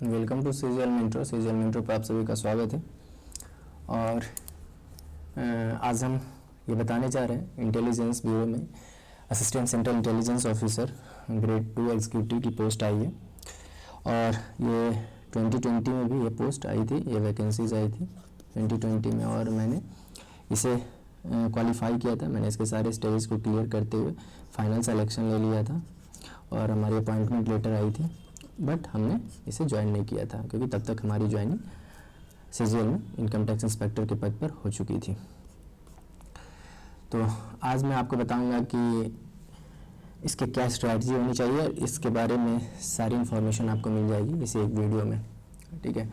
Welcome to CGL मेंटो पर आप सभी का स्वागत है। और आज हम ये बताने जा रहे हैं इंटेलिजेंस ब्यूरो में assistant central intelligence officer grade 2 executive की पोस्ट आई है। और ये 2020 में भी ये पोस्ट आई थी, ये वैकेंसीज आई थी 2020 में, और मैंने इसे क्वालिफाई किया था। मैंने इसके सारे स्टेजेस को क्लियर करते हुए फाइनल सिलेक्शन ले लिया था और हमारी अपॉइंटमेंट लेटर आई थी, बट हमने इसे ज्वाइन नहीं किया था क्योंकि तब तक हमारी ज्वाइनिंग सीजीएल में इनकम टैक्स इंस्पेक्टर के पद पर हो चुकी थी। तो आज मैं आपको बताऊंगा कि इसके क्या स्ट्रैटेजी होनी चाहिए और इसके बारे में सारी इन्फॉर्मेशन आपको मिल जाएगी इसी एक वीडियो में, ठीक है।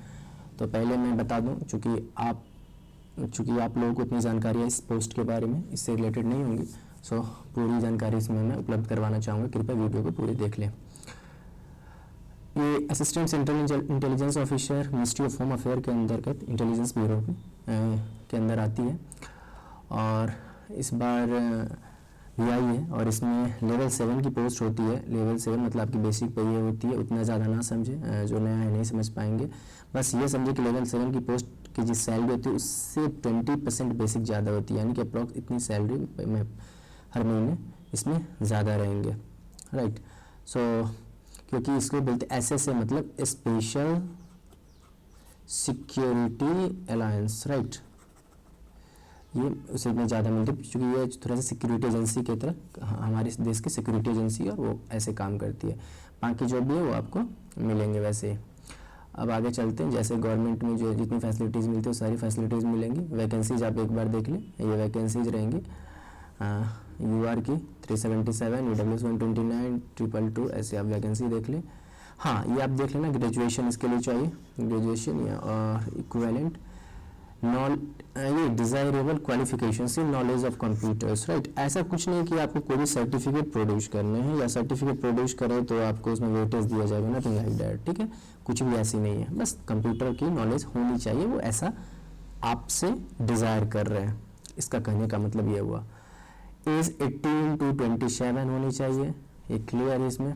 तो पहले मैं बता दूं, चूँकि आप लोगों को इतनी जानकारी है इस पोस्ट के बारे में, इससे रिलेटेड नहीं होंगी, सो पूरी जानकारी इसमें मैं उपलब्ध करवाना चाहूँगा। कृपया वीडियो को पूरी देख लें। ये assistant central intelligence officer ministry of home affair के अंतर्गत इंटेलिजेंस ब्यूरो के अंदर आती है और इस बार VI है और इसमें लेवल 7 की पोस्ट होती है। लेवल 7 मतलब आपकी बेसिक पे ये होती है, उतना ज़्यादा ना समझे, जो नया है नहीं समझ पाएंगे। बस ये समझे कि लेवल 7 की पोस्ट की जिस सैलरी होती है उससे 20% बेसिक ज़्यादा होती है, यानी कि अप्रॉक्स इतनी सैलरी में हर महीने इसमें ज़्यादा रहेंगे, राइट। सो क्योंकि इसको बोलते SSA मतलब स्पेशल सिक्योरिटी अलायंस, राइट। ये उसे इतनी ज़्यादा मिलती है क्योंकि ये थोड़ा सा सिक्योरिटी एजेंसी की तरह हमारे देश की सिक्योरिटी एजेंसी है और वो ऐसे काम करती है। बाकी जो भी है वो आपको मिलेंगे वैसे। अब आगे चलते हैं। जैसे गवर्नमेंट में जो जितनी फैसिलिटीज़ मिलती है वो सारी फैसिलिटीज़ मिलेंगी। वैकेंसीज आप एक बार देख लें, ये वैकेंसीज रहेंगी UR की 377, EWS 129, 222, ऐसे आप वैकेंसी देख लें। हाँ, ये आप देख लेना ग्रेजुएशन इसके लिए चाहिए, ग्रेजुएशन या और इक्विवेलेंट ये desirable qualification in knowledge of computers, right. ऐसा कुछ नहीं कि आपको कोई भी सर्टिफिकेट प्रोड्यूस करने हैं या सर्टिफिकेट प्रोड्यूस करें तो आपको उसमें वेटेज दिया जाएगा, नथिंग लाइक दैट, ठीक है। कुछ भी ऐसी नहीं है, बस कंप्यूटर की नॉलेज होनी चाहिए, वो ऐसा आपसे डिज़ायर कर रहे हैं, इसका कहने का मतलब ये हुआ। एज 18 to 27 होनी चाहिए, ये क्लियर है इसमें,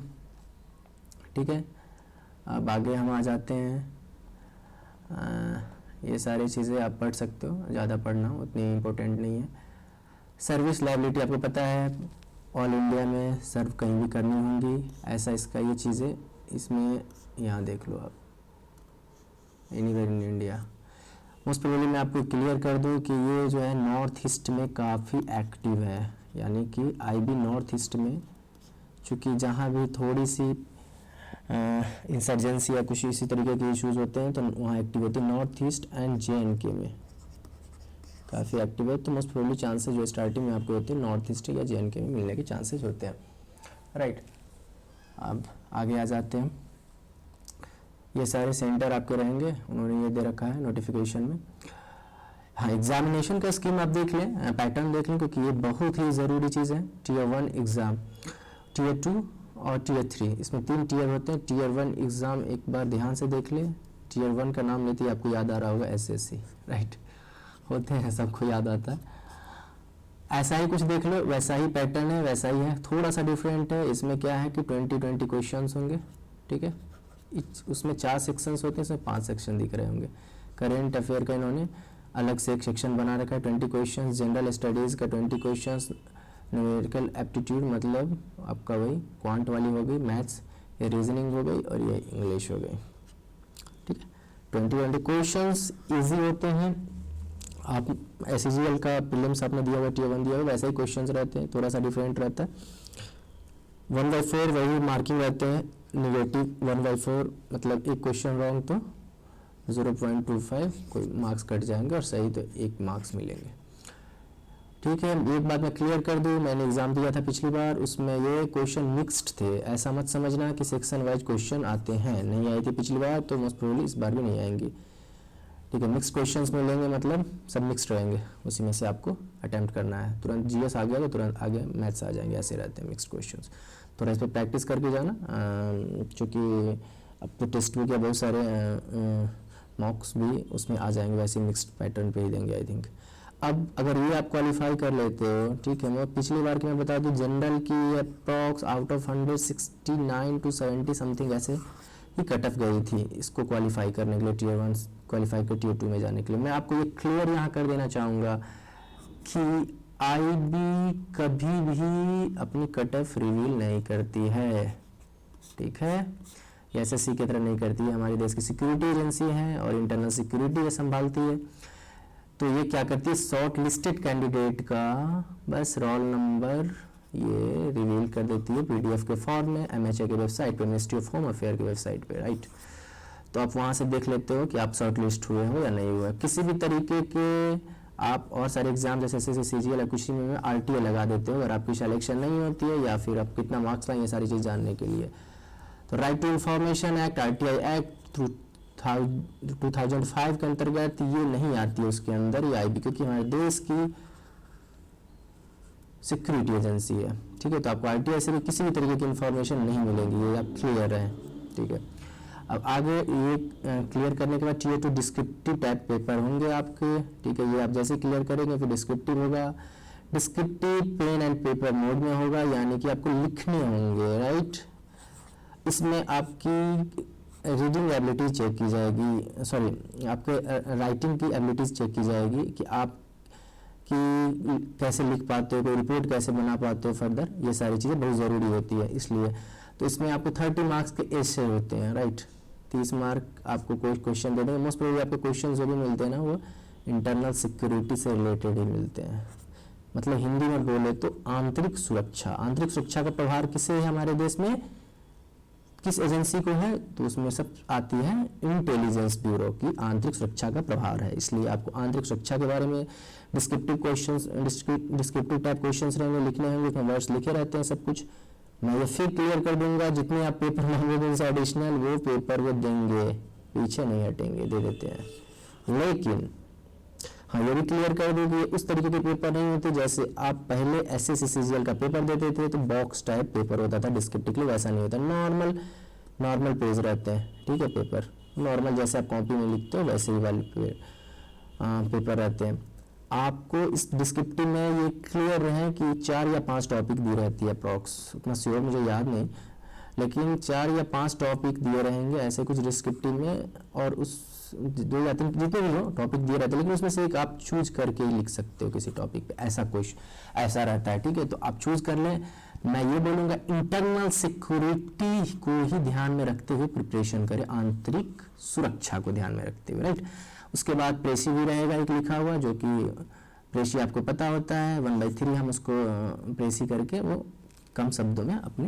ठीक है। अब आगे हम आ जाते हैं। ये सारी चीज़ें आप पढ़ सकते हो, ज़्यादा पढ़ना उतनी इम्पोर्टेंट नहीं है। सर्विस लायबिलिटी आपको पता है ऑल इंडिया में सर्व कहीं भी करनी होंगी, ऐसा इसका ये चीज़ें इसमें यहाँ देख लो आप, anywhere in India. Most probably मैं आपको क्लियर कर दूं कि ये जो है नॉर्थ ईस्ट में काफ़ी एक्टिव है, यानी कि IB नॉर्थ ईस्ट में, चूँकि जहाँ भी थोड़ी सी इंसर्जेंसी या कुछ इसी तरीके के इश्यूज होते हैं तो वहाँ एक्टिव होती है। नॉर्थ ईस्ट एंड JNK में काफ़ी एक्टिव है, तो मोस्ट प्रोबेबली चांसेस जो स्टार्टिंग में आपको होते हैं नॉर्थ ईस्ट या JNK में मिलने के चांसेस होते हैं, राइट। अब आगे आ जाते हैं। ये सारे सेंटर आपके रहेंगे, उन्होंने ये दे रखा है नोटिफिकेशन में। हाँ, एग्जामिनेशन का स्कीम आप देख लें, पैटर्न देख लें, क्योंकि ये बहुत ही ज़रूरी चीज़ है। Tier 1 एग्ज़ाम, Tier 2 और Tier 3, इसमें 3 टीयर होते हैं। Tier 1 एग्ज़ाम एक बार ध्यान से देख लें। Tier 1 का नाम लेते ही आपको याद आ रहा होगा SSC, राइट। होते हैं, सबको याद आता है। ऐसा ही कुछ देख लो, वैसा ही पैटर्न है, वैसा ही है, थोड़ा सा डिफरेंट है। इसमें क्या है कि 20 क्वेश्चन होंगे, ठीक है। उसमें 4 सेक्शंस होते हैं, इसमें 5 सेक्शन दिख रहे होंगे। करेंट अफेयर का इन्होंने अलग से एक सेक्शन बना रखा है, 20 क्वेश्चन। जनरल स्टडीज़ का 20 क्वेश्चन। न्यूमेरिकल एप्टीट्यूड मतलब आपका वही क्वांट वाली हो गई, मैथ्स, ये रीजनिंग हो गई और ये इंग्लिश हो गई, ठीक है। 20 क्वेश्चंस इजी होते हैं। आप SCGL का प्रीलिम्स आपने दिया हुआ, Tier 1 दिया हुआ, वैसे ही क्वेश्चंस रहते हैं, थोड़ा सा डिफरेंट रहता है। 1/4 वही मार्किंग रहते हैं, नेगेटिव 1/4 मतलब एक क्वेश्चन रॉन्ग तो 0.25 कोई मार्क्स कट जाएंगे और सही तो 1 मार्क्स मिलेंगे, ठीक है। एक बात मैं क्लियर कर दूं, मैंने एग्जाम दिया था पिछली बार, उसमें ये क्वेश्चन मिक्स्ड थे। ऐसा मत समझना कि सेक्शन वाइज क्वेश्चन आते हैं, नहीं आए थे पिछली बार तो मोस्ट प्रोबेबली इस बार भी नहीं आएंगी, ठीक है। मिक्स्ड क्वेश्चंस मिलेंगे मतलब सब मिक्स्ड रहेंगे, उसी में से आपको अटेम्प्ट करना है। तुरंत GS आ गया तो तुरंत आगे मैथ्स आ जाएंगे, ऐसे रहते हैं मिक्स्ड क्वेश्चंस। थोड़ा इस पर प्रैक्टिस करके जाना, क्योंकि अब तो टेस्ट भी क्या बहुत सारे मॉक्स भी उसमें आ जाएंगे, वैसे मिक्स्ड पैटर्न पे ही देंगे आई थिंक। अब अगर ये आप क्वालिफाई कर लेते हो, ठीक है। मैं पिछली बार की मैं बता दूं, जनरल की approx out of 100 69 to 70 something ऐसे ही कट ऑफ गई थी इसको क्वालिफाई करने के लिए, टीयर 1 क्वालिफाई कर टीयर 2 में जाने के लिए। मैं आपको ये क्लियर यहाँ कर देना चाहूँगा कि आईबी कभी भी अपनी कट ऑफ रिवील नहीं करती है, ठीक है, एसएससी की तरह नहीं करती है। हमारे देश की सिक्योरिटी एजेंसी है और इंटरनल सिक्योरिटी को संभालती है। तो ये क्या करती है, शॉर्ट लिस्टेड कैंडिडेट का बस रोल नंबर ये रिवील कर देती है पीडीएफ के फॉर्म में, एमएचए की वेबसाइट पे, मिनिस्ट्री ऑफ होम अफेयर की वेबसाइट पे, राइट। तो आप वहाँ से देख लेते हो कि आप शॉर्ट लिस्ट हुए हो या नहीं हुए। किसी भी तरीके के आप और सारे एग्जाम जैसे एसएससी, सीजीएल या कुछ में आरटीए लगा देते हो अगर आपकी सिलेक्शन नहीं होती है, या फिर आप कितना मार्क्स लाए, ये सारी चीज़ जानने के लिए। तो right to information act, RTI act through 2005 के अंतर्गत ये नहीं आती है उसके अंदर ये आईबी, क्योंकि हमारे देश की सिक्योरिटी एजेंसी है, ठीक है। तो आपको आरटीआई से भी किसी भी तरीके की इंफॉर्मेशन नहीं मिलेगी, ये आप क्लियर है, ठीक है। अब आगे ये क्लियर करने के बाद टीयर 2 डिस्क्रिप्टिव टाइप पेपर होंगे आपके, ठीक है। ये आप जैसे क्लियर करेंगे फिर डिस्क्रिप्टिव होगा। Descriptive pen and paper mode में होगा, यानी कि आपको लिखने होंगे, राइट। इसमें आपकी रीडिंग एबिलिटी चेक की जाएगी, सॉरी आपके राइटिंग की एबिलिटीज चेक की जाएगी कि आप कि कैसे लिख पाते हो, कोई रिपोर्ट कैसे बना पाते हो फर्दर, ये सारी चीज़ें बहुत ज़रूरी होती है इसलिए। तो इसमें आपको 30 मार्क्स के एसे होते हैं, राइट। 30 मार्क आपको कोई क्वेश्चन दे देंगे। मोस्ट प्रोबेबली आपको क्वेश्चन जो भी मिलते हैं ना वो इंटरनल सिक्योरिटी से रिलेटेड ही मिलते हैं। मतलब हिंदी में बोले तो आंतरिक सुरक्षा। आंतरिक सुरक्षा का प्रभार किसे है हमारे देश में, किस एजेंसी को है, तो उसमें सब आती है इंटेलिजेंस ब्यूरो की आंतरिक सुरक्षा का प्रभार है। इसलिए आपको आंतरिक सुरक्षा के बारे में descriptive questions, descriptive type questions रहेंगे, लिखने होंगे, उसमें वर्ड्स लिखे रहते हैं सब कुछ। मैं ये फिर क्लियर कर दूंगा, जितने आप पेपर मांगोगे एडिशनल वो पेपर वो देंगे, पीछे नहीं हटेंगे, दे देते हैं। लेकिन हाँ ये भी क्लियर कर दूँ कि उस तरीके के पेपर नहीं होते जैसे आप पहले एसएससी सीजीएल का पेपर देते थे तो बॉक्स टाइप पेपर होता था डिस्क्रिप्टिव, वैसा नहीं होता। नॉर्मल पेज रहते हैं, ठीक है। पेपर नॉर्मल जैसे आप कॉपी में लिखते हो वैसे ही वाले पेपर रहते हैं। आपको इस डिस्क्रिप्टिव में ये क्लियर रहे कि 4 या 5 टॉपिक दी रहती है अप्रॉक्स, उतना श्योर मुझे याद नहीं, लेकिन 4 या 5 टॉपिक दिए रहेंगे ऐसे कुछ डिस्क्रिप्टिव में, और उस 2 या 3 जितने भी हो टॉपिक दिए रहते हैं, लेकिन उसमें से एक आप चूज करके ही लिख सकते हो किसी टॉपिक पे, ऐसा रहता है, ठीक है। तो आप चूज कर लें। मैं ये बोलूँगा इंटरनल सिक्योरिटी को ही ध्यान में रखते हुए प्रिपरेशन करें, आंतरिक सुरक्षा को ध्यान में रखते हुए, राइट। उसके बाद प्रेसी भी रहेगा एक लिखा हुआ, जो कि प्रेसी आपको पता होता है 1/3 हम उसको प्रेसी करके वो कम शब्दों में अपने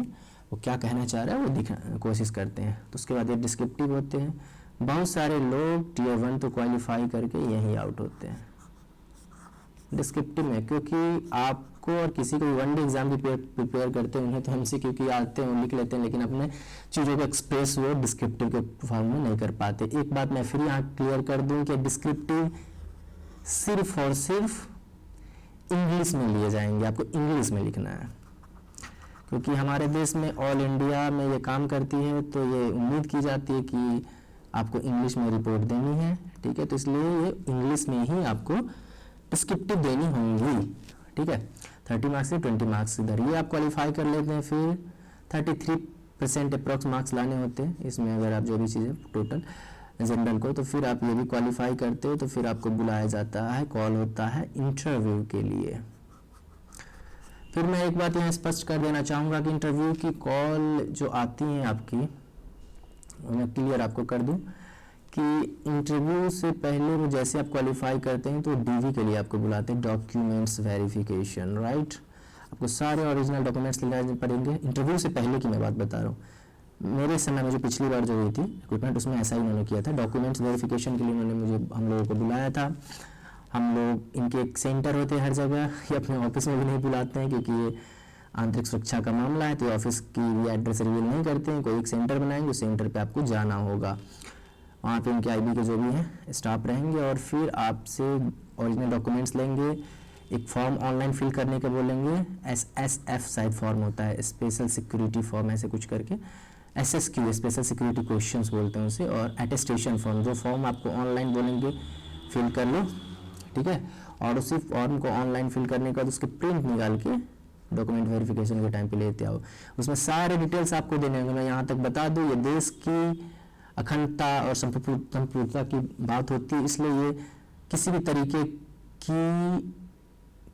वो क्या कहना चाह रहा है वो दिखा कोशिश करते हैं। तो उसके बाद ये डिस्क्रिप्टिव होते हैं। बहुत सारे लोग टीयर 1 तो क्वालिफाई करके यहीं आउट होते हैं डिस्क्रिप्टिव में, क्योंकि आपको और किसी को वन डे एग्जाम भी प्रिपेयर करते हैं उन्हें तो हमसे क्योंकि आते हैं लिख लेते हैं, लेकिन अपने चीज़ों को एक्सप्रेस वो डिस्क्रिप्टिव के फॉर्म में नहीं कर पाते। एक बात मैं फिर यहाँ क्लियर कर दूँ कि डिस्क्रिप्टिव सिर्फ और सिर्फ इंग्लिश में लिए जाएंगे, आपको इंग्लिश में लिखना है, क्योंकि हमारे देश में ऑल इंडिया में ये काम करती है तो ये उम्मीद की जाती है कि आपको इंग्लिश में रिपोर्ट देनी है, ठीक है। तो इसलिए ये इंग्लिश में ही आपको डिस्क्रिप्टिव देनी होंगी, ठीक है। 30 मार्क्स से 20 मार्क्स इधर ये आप क्वालिफाई कर लेते हैं, फिर 33% अप्रॉक्स मार्क्स लाने होते हैं इसमें, अगर आप जो भी चीज़ें टोटल जनरल को, तो फिर आप ये भी क्वालिफाई करते हो तो फिर आपको बुलाया जाता है, कॉल होता है इंटरव्यू के लिए। फिर मैं एक बात यहाँ स्पष्ट कर देना चाहूँगा कि इंटरव्यू की कॉल जो आती हैं आपकी, मैं क्लियर आपको कर दूं कि इंटरव्यू से पहले वो जैसे आप क्वालिफाई करते हैं तो डीवी के लिए आपको बुलाते हैं, डॉक्यूमेंट्स वेरिफिकेशन, राइट। आपको सारे ओरिजिनल डॉक्यूमेंट्स लेने पड़ेंगे इंटरव्यू से पहले की मैं बात बता रहा हूँ। मेरे समय में जो पिछली बार जो हुई थी रिक्रूटमेंट उसमें ऐसा ही उन्होंने किया था, डॉक्यूमेंट्स वेरिफिकेशन के लिए उन्होंने हम लोगों को बुलाया था। हम लोग इनके एक सेंटर होते हैं हर जगह, ये अपने ऑफिस में भी नहीं बुलाते हैं क्योंकि ये आंतरिक सुरक्षा का मामला है, तो ऑफिस की भी एड्रेस रिवील नहीं करते हैं। कोई एक सेंटर बनाएंगे, उस सेंटर पे आपको जाना होगा, वहाँ पे उनके आईबी के जो भी हैं स्टाफ रहेंगे, और फिर आपसे ओरिजिनल डॉक्यूमेंट्स लेंगे, एक फॉर्म ऑनलाइन फिल करने के बोलेंगे, SSF साइड फॉर्म होता है, स्पेशल सिक्योरिटी फॉर्म ऐसे कुछ करके, SSQ स्पेशल सिक्योरिटी क्वेश्चंस बोलते हैं उसे, और अटेस्टेशन फॉर्म, जो फॉर्म आपको ऑनलाइन बोलेंगे फिल कर लो, ठीक है। और उसी फॉर्म को ऑनलाइन फिल करने के बाद उसके प्रिंट निकाल के डॉक्यूमेंट वेरिफिकेशन के टाइम पे लेते आओ, उसमें सारे डिटेल्स आपको देने होंगे। मैं यहाँ तक बता दूँ, ये देश की अखंडता और संप्रभुता की बात होती है, इसलिए ये किसी भी तरीके की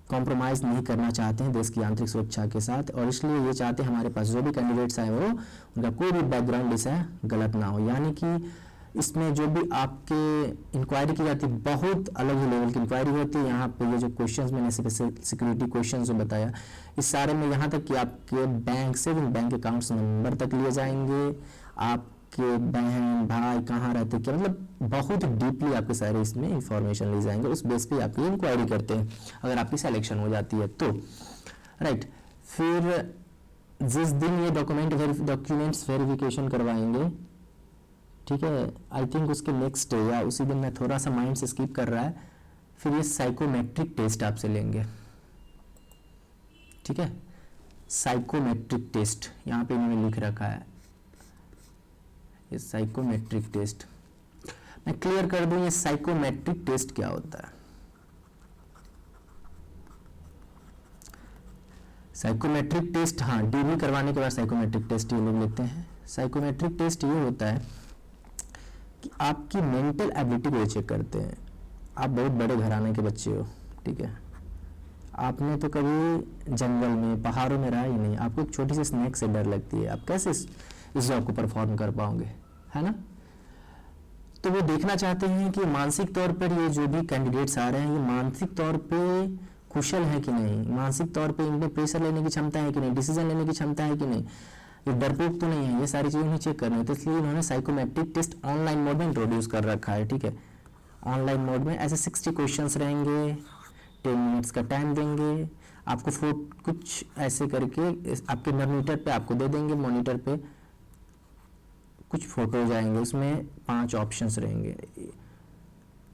कॉम्प्रोमाइज़ नहीं करना चाहते हैं देश की आंतरिक सुरक्षा के साथ, और इसलिए ये चाहते हैं हमारे पास जो भी कैंडिडेट्स आए वो उनका कोई भी बैकग्राउंड इस है गलत ना हो। यानी कि इसमें जो भी आपके इंक्वायरी की जाती है बहुत अलग ही लेवल की इंक्वायरी होती है। यहाँ पे ये जो क्वेश्चंस मैंने सिक्योरिटी क्वेश्चंस जो बताया, इस सारे में यहाँ तक कि आपके bank saving bank accounts number तक लिए जाएंगे, आपके बहन भाई कहाँ रहते क्या, मतलब बहुत डीपली आपके सारे इसमें इंफॉर्मेशन ली जाएंगे। उस बेस पे आपकी इंक्वायरी करते हैं अगर आपकी सिलेक्शन हो जाती है तो, राइट। फिर जिस दिन ये डॉक्यूमेंट्स वेरिफिकेशन करवाएंगे, ठीक है, आई थिंक उसके नेक्स्ट डे या उसी दिन, मैं थोड़ा सा माइंड से स्किप कर रहा है, फिर ये साइकोमेट्रिक टेस्ट आपसे लेंगे, ठीक है। साइकोमेट्रिक टेस्ट यहाँ पे इन्होंने लिख रखा है, ये साइकोमेट्रिक टेस्ट मैं क्लियर कर दूं, ये साइकोमेट्रिक टेस्ट क्या होता है। साइकोमेट्रिक टेस्ट, हाँ, डीबी करवाने के बाद साइकोमेट्रिक टेस्ट ये लोग लेते हैं। साइकोमेट्रिक टेस्ट ये होता है कि आपकी मेंटल एबिलिटी को चेक करते हैं। आप बहुत बड़े घराने के बच्चे हो, ठीक है, आपने तो कभी जंगल में पहाड़ों में रहा ही नहीं, आपको एक छोटी सी स्नेक से डर लगती है, आप कैसे इस जॉब को परफॉर्म कर पाओगे, है ना। तो वो देखना चाहते हैं कि मानसिक तौर पर ये जो भी कैंडिडेट्स आ रहे हैं ये मानसिक तौर पे कुशल है कि नहीं, मानसिक तौर पे इनमें प्रेशर लेने की क्षमता है कि नहीं, डिसीजन लेने की क्षमता है कि नहीं, ये डरपोक तो नहीं है, ये सारी चीज़ें उन्हें चेक करनी है। तो इसलिए उन्होंने साइकोमेट्रिक टेस्ट ऑनलाइन मोड में इंट्रोड्यूस कर रखा है, ठीक है। ऑनलाइन मोड में ऐसे 60 क्वेश्चंस रहेंगे, 10 मिनट्स का टाइम देंगे आपको, कुछ ऐसे करके आपके मॉनिटर पे आपको दे देंगे, मॉनिटर पे कुछ फोटोज आएंगे, उसमें 5 ऑप्शंस रहेंगे,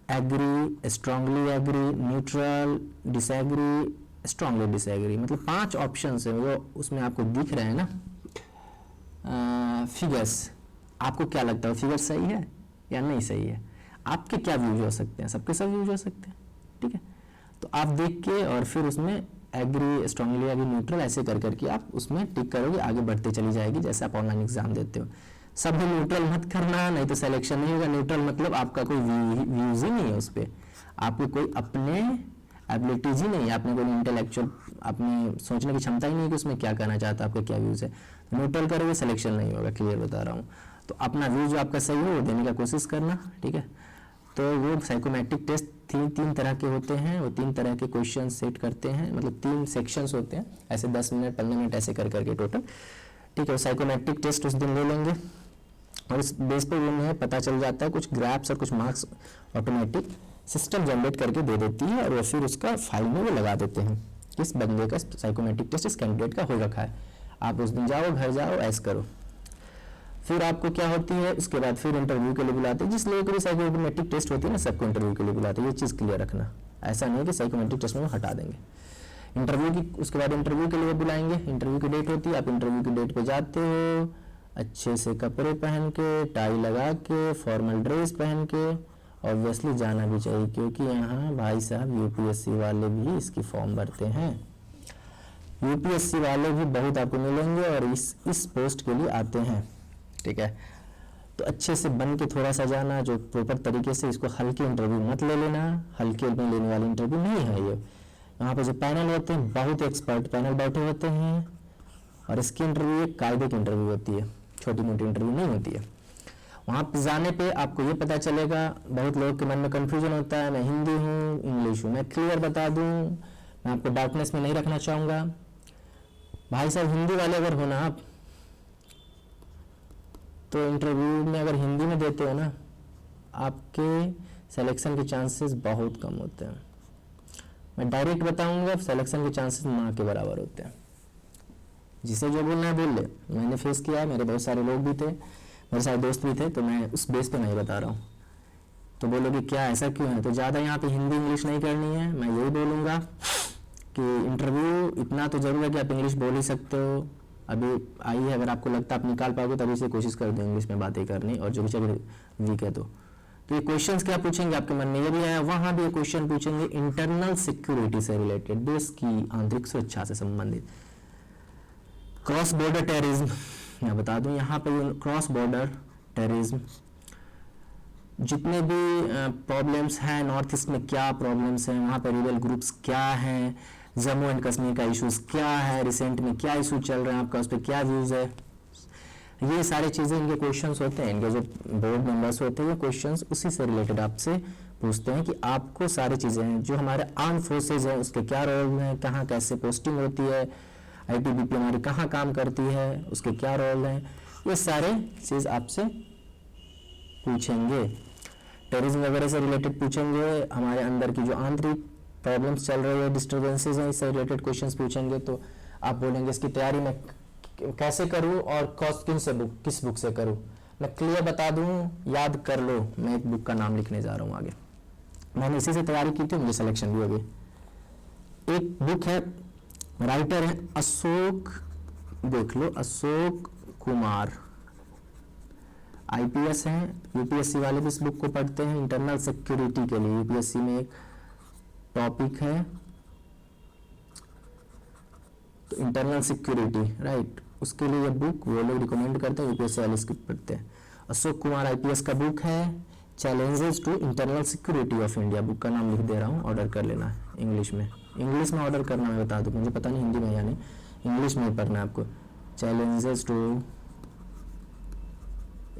agree, strongly agree, neutral, disagree, strongly disagree, मतलब 5 ऑप्शंस है वो उसमें आपको दिख रहे हैं ना। फिगर्स, आपको क्या लगता है फिगर सही है या नहीं सही है, आपके क्या व्यूज हो सकते हैं, सबके सब व्यूज हो सकते हैं, ठीक है। तो आप देख के और फिर उसमें एग्री, स्ट्रांगली एग्री, न्यूट्रल ऐसे कर करके आप उसमें टिक करोगे, आगे बढ़ते चली जाएगी जैसे आप ऑनलाइन एग्जाम देते हो। सब में न्यूट्रल मत करना, नहीं तो सिलेक्शन नहीं होगा। न्यूट्रल मतलब आपका कोई व्यूज ही नहीं है उस पर, आपके कोई अपने एबिलिटीज ही नहीं है, आपने कोई इंटेलेक्चुअल अपनी सोचने की क्षमता ही नहीं है कि उसमें क्या करना चाहता है, आपके क्या व्यूज है। न्यूट्रल करोगे सिलेक्शन नहीं होगा, क्लियर बता रहा हूँ। तो अपना व्यू जो आपका सही हो वो देने का कोशिश करना, ठीक है। तो वो साइकोमेट्रिक टेस्ट 3 तरह के होते हैं, वो 3 तरह के क्वेश्चन सेट करते हैं, मतलब 3 सेक्शंस होते हैं, ऐसे 10 मिनट 15 मिनट ऐसे कर करके टोटल, ठीक है। साइकोमेट्रिक टेस्ट उस दिन ले लेंगे और इस बेस पर उन्हें पता चल जाता है, कुछ ग्राफ्स और कुछ मार्क्स ऑटोमेटिक सिस्टम जनरेट करके दे देती है और वो फिर उसका फाइल में वो लगा देते हैं, किस बंदे का साइकोमेट्रिक टेस्ट इस कैंडिडेट का हो रखा है। आप उस दिन जाओ, घर जाओ, ऐसे करो। फिर आपको क्या होती है, उसके बाद फिर इंटरव्यू के लिए बुलाते हैं। जिस लोगों को भी साइकोमेट्रिक टेस्ट होती है ना, सबको इंटरव्यू के लिए बुलाते हैं, ये चीज़ क्लियर रखना। ऐसा नहीं है कि साइकोमेट्रिक टेस्ट में हटा देंगे इंटरव्यू की, उसके बाद इंटरव्यू के लिए बुलाएंगे। इंटरव्यू की डेट होती है, आप इंटरव्यू की डेट पे जाते हो, अच्छे से कपड़े पहन के, टाई लगा के, फॉर्मल ड्रेस पहन के, ऑब्वियसली जाना भी चाहिए क्योंकि यहाँ भाई साहब यूपीएससी वाले भी इसकी फॉर्म भरते हैं। यूपीएससी वाले भी बहुत आपको मिलेंगे और इस पोस्ट के लिए आते हैं, ठीक है। तो अच्छे से बन के थोड़ा सा जाना, जो प्रॉपर तरीके से, इसको हल्के इंटरव्यू मत ले लेना, हल्के में लेने वाली इंटरव्यू नहीं है ये। यहाँ पे जो पैनल होते हैं बहुत एक्सपर्ट पैनल बैठे होते हैं और इसकी इंटरव्यू एक कायदे की इंटरव्यू होती है, छोटी मोटी इंटरव्यू नहीं होती है। वहाँ पे जाने पे आपको ये पता चलेगा, बहुत लोगों के मन में कन्फ्यूजन होता है, मैं हिंदी हूँ, इंग्लिश हूँ। मैं क्लियर बता दूँ, मैं आपको डार्कनेस में नहीं रखना चाहूँगा। भाई साहब हिंदी वाले अगर हो ना आप, तो इंटरव्यू में अगर हिंदी में देते हो ना, आपके सिलेक्शन के चांसेस बहुत कम होते हैं। मैं डायरेक्ट बताऊंगा, सिलेक्शन के चांसेस ना के बराबर होते हैं। जिसे जो बोलना है बोल ले, मैंने फेस किया है, मेरे बहुत सारे लोग भी थे, मेरे सारे दोस्त भी थे, तो मैं उस बेस पे नहीं बता रहा हूँ। तो बोलोगे क्या ऐसा क्यों है, तो ज़्यादा यहाँ पे हिंदी इंग्लिश नहीं करनी है। मैं यही बोलूँगा कि इंटरव्यू इतना तो ज़रूर है कि आप इंग्लिश बोल ही सकते हो, अभी आई है, अगर आपको लगता है आप निकाल पाओगे तभी से कोशिश कर दो इंग्लिश में बातें करनी, और जो भी अगर वीक है तो ये क्वेश्चंस क्या पूछेंगे आपके मन में, ये भी है, वहाँ भी ये क्वेश्चन पूछेंगे इंटरनल सिक्योरिटी से रिलेटेड, देश की आंतरिक सुरक्षा से संबंधित। क्रॉस बॉर्डर टेररिज्म मैं बता दूं, यहाँ पे क्रॉस बॉर्डर टेररिज्म जितने भी प्रॉब्लम्स हैं नॉर्थ ईस्ट में, क्या प्रॉब्लम्स हैं वहाँ पर, रिबेल ग्रुप्स क्या हैं, जम्मू एंड कश्मीर का इश्यूज क्या है, रिसेंट में क्या इशू चल रहा है आपका, उस पर क्या व्यूज़ है, ये सारी चीज़ें इनके क्वेश्चंस होते हैं। इनके जो बोर्ड मेंबर्स होते हैं ये क्वेश्चंस उसी से रिलेटेड आपसे पूछते हैं कि आपको सारी चीज़ें हैं जो हमारे आर्म फोर्सेज हैं उसके क्या रोल हैं, कहाँ कैसे पोस्टिंग होती है, आईटीबीपी हमारी कहाँ काम करती है, उसके क्या रोल हैं, ये सारे चीज़ आपसे पूछेंगे। टेररिज्म वगैरह से रिलेटेड पूछेंगे, हमारे अंदर की जो आंतरिक प्रॉब्लम्स चल रही है, डिस्टर्बेंसेस हैं, इससे रिलेटेड क्वेश्चंस पूछेंगे। तो आप बोलेंगे इसकी तैयारी मैं कैसे करूं और किस बुक से करूं। मैं क्लियर बता दूं, याद कर लो, मैं एक बुक का नाम लिखने जा रहा हूं आगे, मैंने इसी से तैयारी की थी, मुझे सिलेक्शन भी हो गई। एक बुक है, राइटर है अशोक, देख लो अशोक कुमार, आईपीएस हैं, यूपीएससी वाले भी इस बुक को पढ़ते हैं, इंटरनल सिक्योरिटी के लिए यूपीएससी में एक टॉपिक है, तो इंटरनल सिक्योरिटी राइट, उसके लिए ये बुक वो लोग रिकमेंड करते हैं, यूपीएससी वाले इसको पढ़ते हैं। अशोक कुमार आईपीएस का बुक है challenges to internal security of India, book का नाम लिख दे रहा हूँ, ऑर्डर कर लेना है इंग्लिश में ऑर्डर करना, मैं बता दूँ, मुझे पता नहीं हिंदी में या नहीं, इंग्लिश में पढ़ना है आपको, challenges to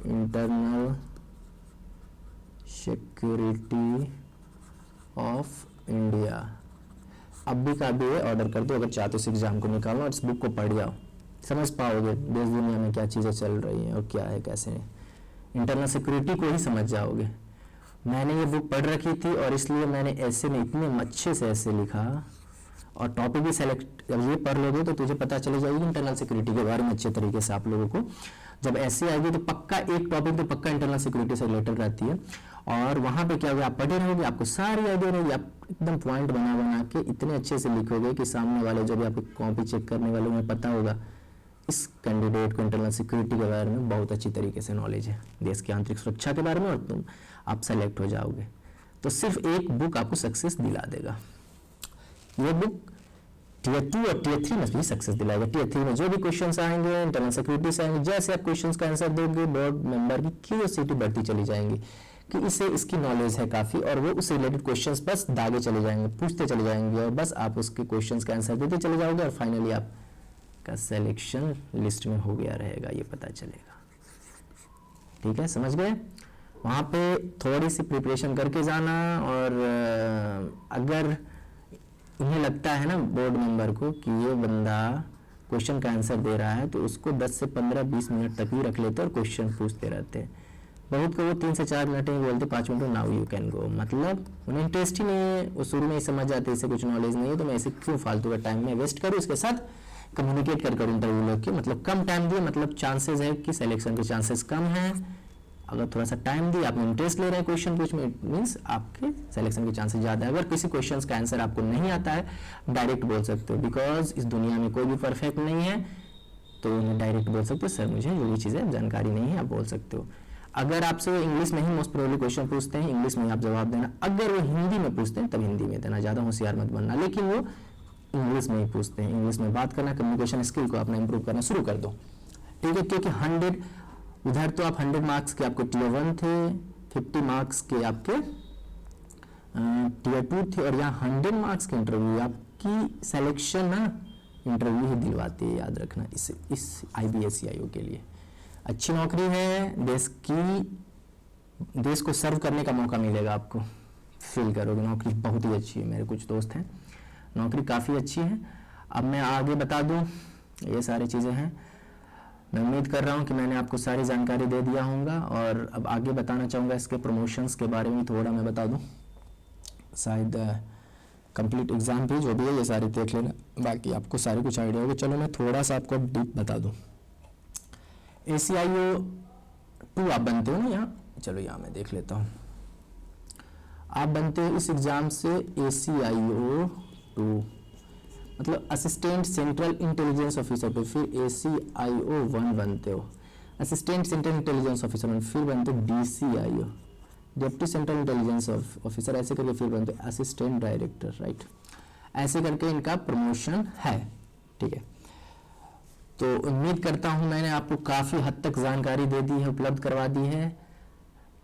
internal security of India. अब भी का भी ऑर्डर कर दो अगर चाहते हो इस एग्जाम को निकालना, और इस बुक को पढ़ जाओ, समझ पाओगे देश दुनिया में क्या चीज़ें चल रही हैं और क्या है कैसे नहीं, इंटरनल सिक्योरिटी को ही समझ जाओगे। मैंने ये बुक पढ़ रखी थी और इसलिए मैंने ऐसे में इतने अच्छे से ऐसे लिखा, और टॉपिक भी सेलेक्ट, जब ये पढ़ लोगे तो तुझे पता चली जाएगी इंटरनल सिक्योरिटी के बारे में अच्छे तरीके से। आप लोगों को जब ऐसे आएगी तो पक्का एक टॉपिक तो पक्का इंटरनल सिक्योरिटी से रिलेटेड रहती है, और वहाँ पे क्या होगा, आप पढ़े रहोगे, आपको सारी आइडिया रहेगी, आप एकदम पॉइंट बना बना के इतने अच्छे से लिखोगे कि सामने वाले जो भी आपको कॉपी चेक करने वाले उन्हें पता होगा इस कैंडिडेट को इंटरनल सिक्योरिटी के बारे में बहुत अच्छी तरीके से नॉलेज है, देश की आंतरिक सुरक्षा के बारे में, और आप सेलेक्ट हो जाओगे। तो सिर्फ एक बुक आपको सक्सेस दिला देगा, ये बुक टीयर 2 और टीयर 3 में भी सक्सेस दिलाएगा। टीयर 3 में जो भी क्वेश्चंस आएंगे इंटरनल सिक्योरिटी से आएंगे, जैसे आप क्वेश्चंस का आंसर दोगे बोर्ड मेंबर की क्यूरियोसिटी बढ़ती चली जाएंगी कि इसे इसकी नॉलेज है काफ़ी, और वो उससे रिलेटेड क्वेश्चंस बस दागे चले जाएंगे, पूछते चले जाएंगे, और बस आप उसके क्वेश्चंस का आंसर देते चले जाओगे, और फाइनली आपका सिलेक्शन लिस्ट में हो गया रहेगा, ये पता चलेगा। ठीक है, समझ गए? वहाँ पे थोड़ी सी प्रिपरेशन करके जाना, और अगर उन्हें लगता है ना बोर्ड मेंबर को कि ये बंदा क्वेश्चन का आंसर दे रहा है, तो उसको 10 से 15-20 मिनट तक ही रख लेते और क्वेश्चन पूछते रहते हैं। बहुत को वो 3 से 4 मिनट ही बोलते, 5 minute now you can go, मतलब उन्हें इंटरेस्ट ही नहीं है, वो शुरू में ही समझ जाते इसे कुछ नॉलेज नहीं है, तो मैं इसे क्यों फालतू का टाइम में वेस्ट करूँ, इसके साथ कम्युनिकेट कर इंटरव्यू लोग के, मतलब कम टाइम दिए, मतलब चांसेस है कि सिलेक्शन के चांसेस कम हैं। अगर थोड़ा सा टाइम दिए, आपने इंटरेस्ट ले रहे हैं क्वेश्चन पूछ में, इट मीन्स आपके सिलेक्शन के चांसेस ज़्यादा है। अगर किसी क्वेश्चन का आंसर आपको नहीं आता है, डायरेक्ट बोल सकते हो, बिकॉज इस दुनिया में कोई भी परफेक्ट नहीं है, तो उन्हें डायरेक्ट बोल सकते हो, सर मुझे ये चीज़ें जानकारी नहीं है, आप बोल सकते हो। अगर आपसे वो इंग्लिश में ही मोस्ट प्रोबेबली क्वेश्चन पूछते हैं, इंग्लिश में आप जवाब देना, अगर वो हिंदी में पूछते हैं तब हिंदी में देना, ज़्यादा होशियार मत बनना, लेकिन वो इंग्लिश में ही पूछते हैं, इंग्लिश में बात करना, कम्युनिकेशन स्किल को अपना इंप्रूव करना शुरू कर दो। ठीक है, क्योंकि 100 उधर तो आप 100 मार्क्स के आपको टीयर 1 थे, 50 मार्क्स के आपके टीयर 2 थे, और यहाँ 100 मार्क्स के इंटरव्यू, आपकी सिलेक्शन ना इंटरव्यू ही दिलवाती है, याद रखना इस IBSCIO के लिए। अच्छी नौकरी है, देश को सर्व करने का मौका मिलेगा आपको, फील करोगे नौकरी बहुत ही अच्छी है। मेरे कुछ दोस्त हैं, नौकरी काफ़ी अच्छी है। अब मैं आगे बता दूं, ये सारी चीज़ें हैं, मैं उम्मीद कर रहा हूं कि मैंने आपको सारी जानकारी दे दिया होगा, और अब आगे बताना चाहूँगा इसके प्रमोशंस के बारे में थोड़ा मैं बता दूं, शायद कंप्लीट एग्ज़ाम भी जो भी है ये सारी देख लेना, बाकी आपको सारी कुछ आइडिया होगा। चलो मैं थोड़ा सा आपको डीप बता दूं। ACIO 2 आप बनते हो ना यहाँ, चलो यहाँ मैं देख लेता हूँ, आप बनते हो इस एग्ज़ाम से ACIO 2, मतलब असिस्टेंट सेंट्रल इंटेलिजेंस ऑफिसर पे, फिर ACIO 1 बनते हो, असिस्टेंट सेंट्रल इंटेलिजेंस ऑफिसर, फिर बनते हो DCIO, deputy central intelligence officer, ऐसे करके फिर बनते हो असिस्टेंट डायरेक्टर, राइट, ऐसे करके इनका प्रमोशन है। ठीक है, तो उम्मीद करता हूँ मैंने आपको काफ़ी हद तक जानकारी दे दी है, उपलब्ध करवा दी है।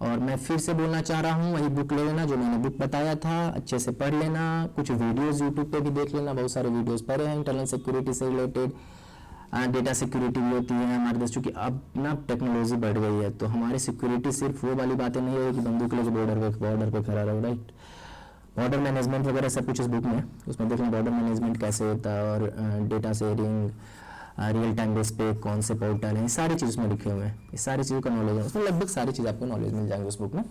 और मैं फिर से बोलना चाह रहा हूँ, वही बुक ले लेना जो मैंने बुक बताया था, अच्छे से पढ़ लेना, कुछ वीडियोस यूट्यूब पे भी देख लेना, बहुत सारे वीडियोस पढ़े हैं इंटरनल सिक्योरिटी से रिलेटेड, डेटा सिक्योरिटी भी होती है हमारे देश, क्योंकि अब ना टेक्नोलॉजी बढ़ गई है, तो हमारी सिक्योरिटी सिर्फ वो वाली बातें नहीं है कि बंदूक लेके बॉर्डर पे खड़ा रहो, राइट। बॉर्डर मैनेजमेंट वगैरह सब कुछ इस बुक में, उसमें देखना बॉर्डर मैनेजमेंट कैसे होता है, और data sharing, real time base पे कौन से पोर्टल हैं, ये सारी चीज़ उसमें लिखे हुए हैं, ये सारी चीज़ों का नॉलेज है उसमें, लगभग सारी चीज़ आपको नॉलेज मिल जाएंगे उस बुक में।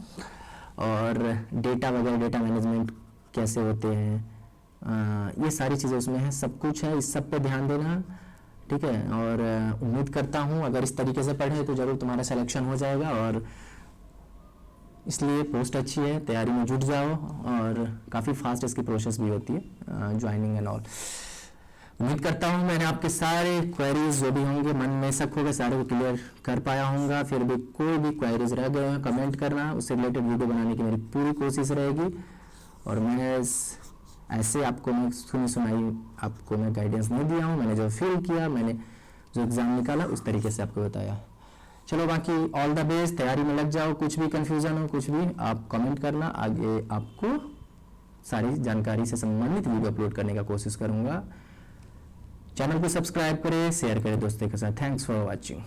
और डेटा वगैरह, डेटा मैनेजमेंट कैसे होते हैं, ये सारी चीज़ें उसमें हैं, सब कुछ है, इस सब पे ध्यान देना, ठीक है। और उम्मीद करता हूँ अगर इस तरीके से पढ़े तो ज़रूर तुम्हारा सिलेक्शन हो जाएगा, और इसलिए पोस्ट अच्छी है, तैयारी में जुट जाओ, और काफ़ी फास्ट इसकी प्रोसेस भी होती है ज्वाइनिंग एंड ऑल। उम्मीद करता हूँ मैंने आपके सारे क्वेरीज जो भी होंगे, मन में शक होगा, सारे को क्लियर कर पाया होऊंगा। फिर भी कोई भी क्वेरीज रह गए हैं कमेंट करना, उससे रिलेटेड वीडियो बनाने की मेरी पूरी कोशिश रहेगी। और मैं ऐसे आपको मैं सुनाई आपको मैं गाइडेंस नहीं दिया हूँ, मैंने जो फील किया, मैंने जो एग्ज़ाम निकाला उस तरीके से आपको बताया। चलो बाकी ऑल द बेस्ट, तैयारी में लग जाओ, कुछ भी कन्फ्यूज़न हो कुछ भी आप कमेंट करना, आगे आपको सारी जानकारी से संबंधित वीडियो अपलोड करने का कोशिश करूँगा। चैनल को सब्सक्राइब करें, शेयर करें दोस्तों के साथ। Thanks for watching.